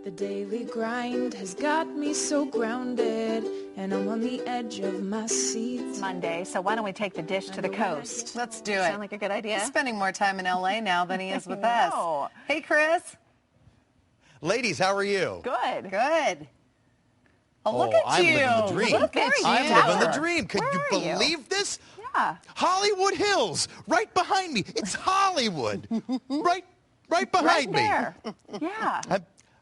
The daily grind has got me so grounded, and I'm on the edge of my seat. It's Monday, so why don't we take the dish to the coast? Let's do it. Sound like a good idea? He's spending more time in L.A. now than he is with us. Hey, Chris. Ladies, how are you? Good. Good. Oh, look at I'm you. living the dream. Look at you. I'm living the dream. Could you Where are believe this? Yeah. Hollywood Hills, right behind me. It's Hollywood. right behind me. There. Yeah.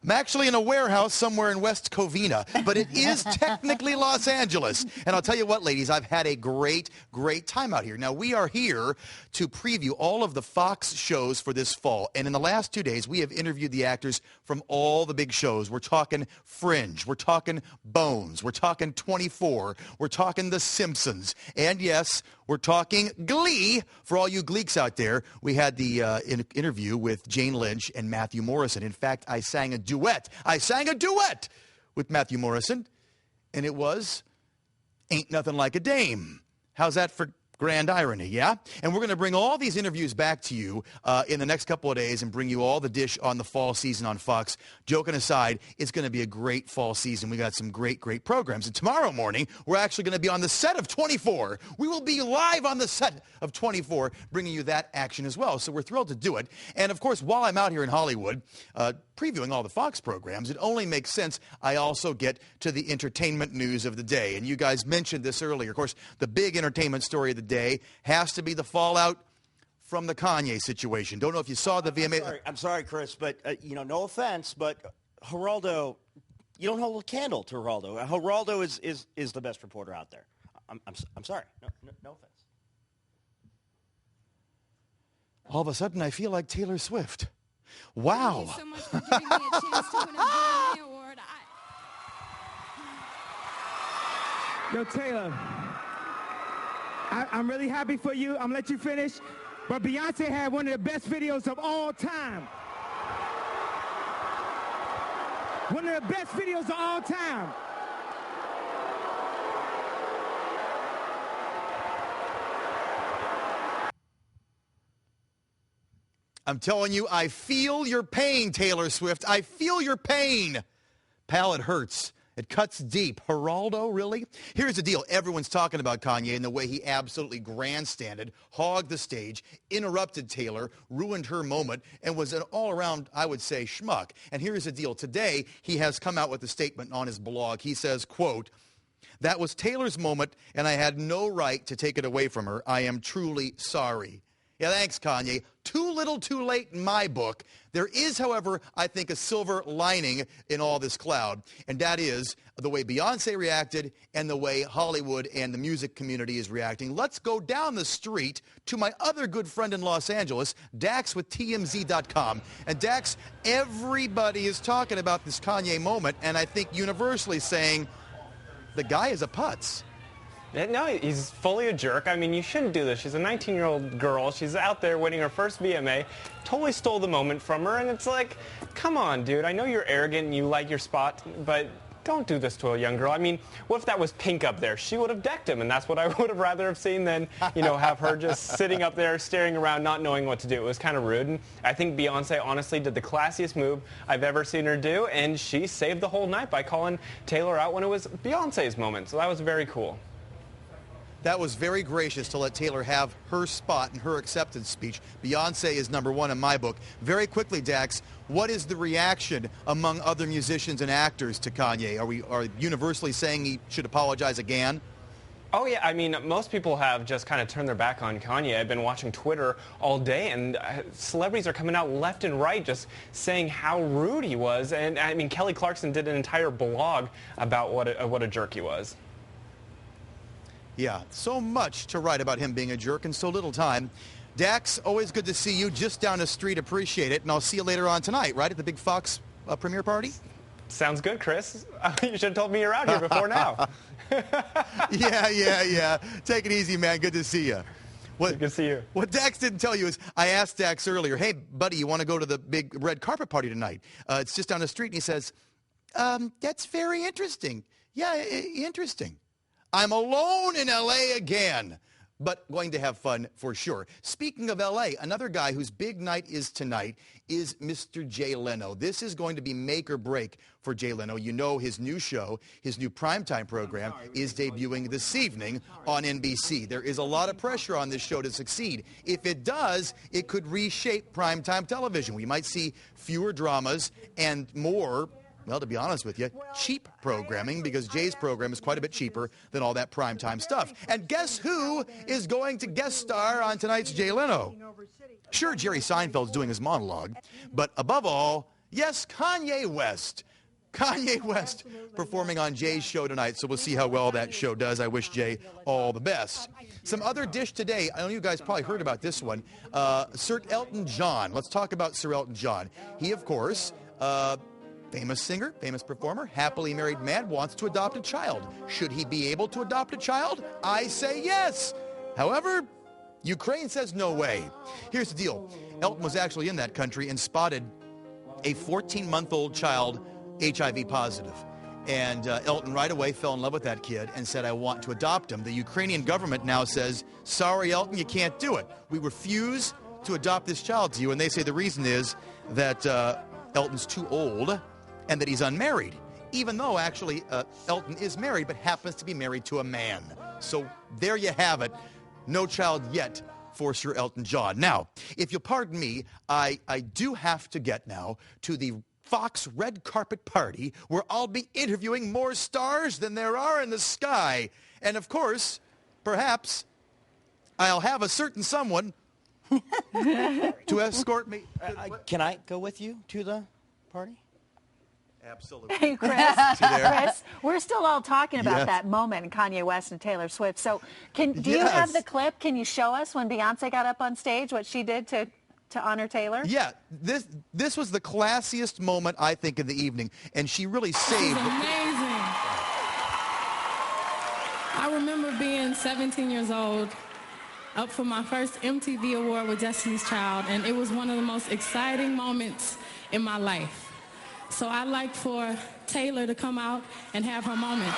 I'm actually in a warehouse somewhere in West Covina, but it is technically Los Angeles. And I'll tell you what, ladies, I've had a great time out here. Now, we are here to preview all of the Fox shows for this fall. And in the last 2 days, we have interviewed the actors from all the big shows. We're talking Fringe. We're talking Bones. We're talking 24. We're talking The Simpsons. And yes, we're talking Glee. For all you Gleeks out there, we had the interview with Jane Lynch and Matthew Morrison. In fact, I sang a duet with Matthew Morrison, and it was Ain't Nothing Like a Dame. How's that for grand irony, yeah? And we're going to bring all these interviews back to you in the next couple of days and bring you all the dish on the fall season on Fox. Joking aside, it's going to be a great fall season. We got some great programs. And tomorrow morning, we're actually going to be on the set of 24. We will be live on the set of 24, bringing you that action as well. So we're thrilled to do it. And, of course, while I'm out here in Hollywood, previewing all the Fox programs, it only makes sense I also get to the entertainment news of the day. And you guys mentioned this earlier. Of course, the big entertainment story of the day has to be the fallout from the Kanye situation. Don't know if you saw the VMA. I'm sorry, Chris, but, no offense, but Geraldo, you don't hold a candle to Geraldo. Geraldo is the best reporter out there. I'm sorry. No offense. All of a sudden, I feel like Taylor Swift. Wow. Thank you so much for giving me a chance to win a VMA award. Yo, Taylor, I'm really happy for you. I'm going to let you finish. But Beyonce had one of the best videos of all time. One of the best videos of all time. I'm telling you, I feel your pain, Taylor Swift. I feel your pain. Pal, it hurts. It cuts deep. Geraldo, really? Here's the deal. Everyone's talking about Kanye and the way he absolutely grandstanded, hogged the stage, interrupted Taylor, ruined her moment, and was an all-around, I would say, schmuck. And here's the deal. Today, he has come out with a statement on his blog. He says, quote, "That was Taylor's moment, and I had no right to take it away from her. I am truly sorry." Yeah, thanks, Kanye. Too little, too late in my book. There is, however, I think a silver lining in all this cloud, and that is the way Beyonce reacted and the way Hollywood and the music community is reacting. Let's go down the street to my other good friend in Los Angeles, Dax with TMZ.com. And Dax, everybody is talking about this Kanye moment, and I think universally saying the guy is a putz. No, he's fully a jerk. I mean, you shouldn't do this. She's a 19-year-old girl. She's out there winning her first VMA. Totally stole the moment from her, and it's like, come on, dude. I know you're arrogant and you like your spot, but don't do this to a young girl. I mean, what if that was Pink up there? She would have decked him, and that's what I would have rather have seen than, have her just sitting up there, staring around, not knowing what to do. It was kind of rude, and I think Beyonce honestly did the classiest move I've ever seen her do, and she saved the whole night by calling Taylor out when it was Beyonce's moment, so that was very cool. That was very gracious to let Taylor have her spot in her acceptance speech. Beyonce is #1 in my book. Very quickly, Dax, what is the reaction among other musicians and actors to Kanye? Are universally saying he should apologize again? Oh, yeah. I mean, most people have just kind of turned their back on Kanye. I've been watching Twitter all day, and celebrities are coming out left and right just saying how rude he was. And, I mean, Kelly Clarkson did an entire blog about what a jerk he was. Yeah, so much to write about him being a jerk and so little time. Dax, always good to see you just down the street. Appreciate it. And I'll see you later on tonight, right, at the big Fox premiere party? Sounds good, Chris. You should have told me you're out here before now. Yeah. Take it easy, man. Good to see you. Good to see you. What Dax didn't tell you is I asked Dax earlier, hey, buddy, you want to go to the big red carpet party tonight? It's just down the street. And he says, that's very interesting. Yeah, interesting. I'm alone in L.A. again. but going to have fun for sure. Speaking of L.A., another guy whose big night is tonight is Mr. Jay Leno. This is going to be make or break for Jay Leno. You know his new show, his new primetime program, is debuting this evening on NBC. There is a lot of pressure on this show to succeed. If it does, it could reshape primetime television. We might see fewer dramas and more, well, to be honest with you, cheap programming, because Jay's program is quite a bit cheaper than all that primetime stuff. And guess who is going to guest star on tonight's Jay Leno? Sure, Jerry Seinfeld's doing his monologue, but above all, yes, Kanye West. Kanye West performing on Jay's show tonight, so we'll see how well that show does. I wish Jay all the best. Some other dish today, I know you guys probably heard about this one, Sir Elton John. Let's talk about Sir Elton John. He, of course, famous singer, famous performer, happily married man, wants to adopt a child. Should he be able to adopt a child? I say yes. However, Ukraine says no way. Here's the deal. Elton was actually in that country and spotted a 14-month-old child HIV positive. And Elton right away fell in love with that kid and said, I want to adopt him. The Ukrainian government now says, sorry, Elton, you can't do it. We refuse to adopt this child to you. And they say the reason is that Elton's too old and that he's unmarried, even though actually Elton is married but happens to be married to a man. So there you have it. No child yet for Sir Elton John. Now, if you'll pardon me, I do have to get now to the Fox red carpet party where I'll be interviewing more stars than there are in the sky. And of course, perhaps I'll have a certain someone to escort me. Can I go with you to the party? Absolutely. Hey, Chris. Chris, we're still all talking about that moment in Kanye West and Taylor Swift. So do you have the clip? Can you show us when Beyonce got up on stage, what she did to honor Taylor? Yeah, this was the classiest moment, I think, in the evening, and she really saved it. Amazing. I remember being 17 years old, up for my first MTV award with Destiny's Child, and it was one of the most exciting moments in my life. So I'd like for Taylor to come out and have her moment.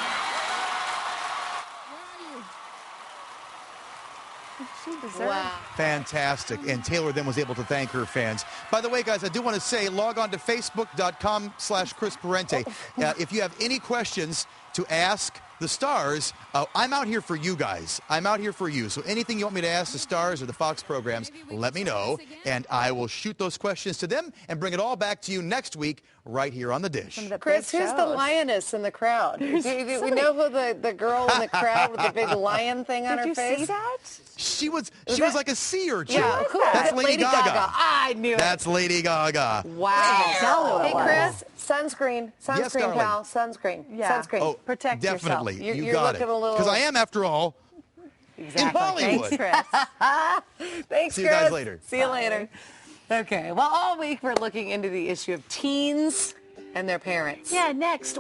She deserved Wow. Fantastic. And Taylor then was able to thank her fans. By the way, guys, I do want to say, log on to facebook.com/Chris Parente. If you have any questions to ask the stars, I'm out here for you guys. I'm out here for you. So anything you want me to ask the stars or the Fox programs, let me know, and I will shoot those questions to them and bring it all back to you next week right here on The Dish. Chris, who's the lioness in the crowd? Do we know who the girl in the crowd with the big lion thing on her face? Did you see that? She was like a sea urchin. Yeah, who is That's that? Lady Gaga. I knew it. That's Lady Gaga. Wow. Hey, Chris, sunscreen. Yes, Sunscreen, darling. pal. Sunscreen. Yeah. Sunscreen. Oh, Protect definitely. yourself. You You're got looking it. a little... Because I am, after all, in Hollywood. Thanks, Chris. Thanks, See you Chris. guys later. See you later. Okay. Well, all week we're looking into the issue of teens and their parents. Yeah, next.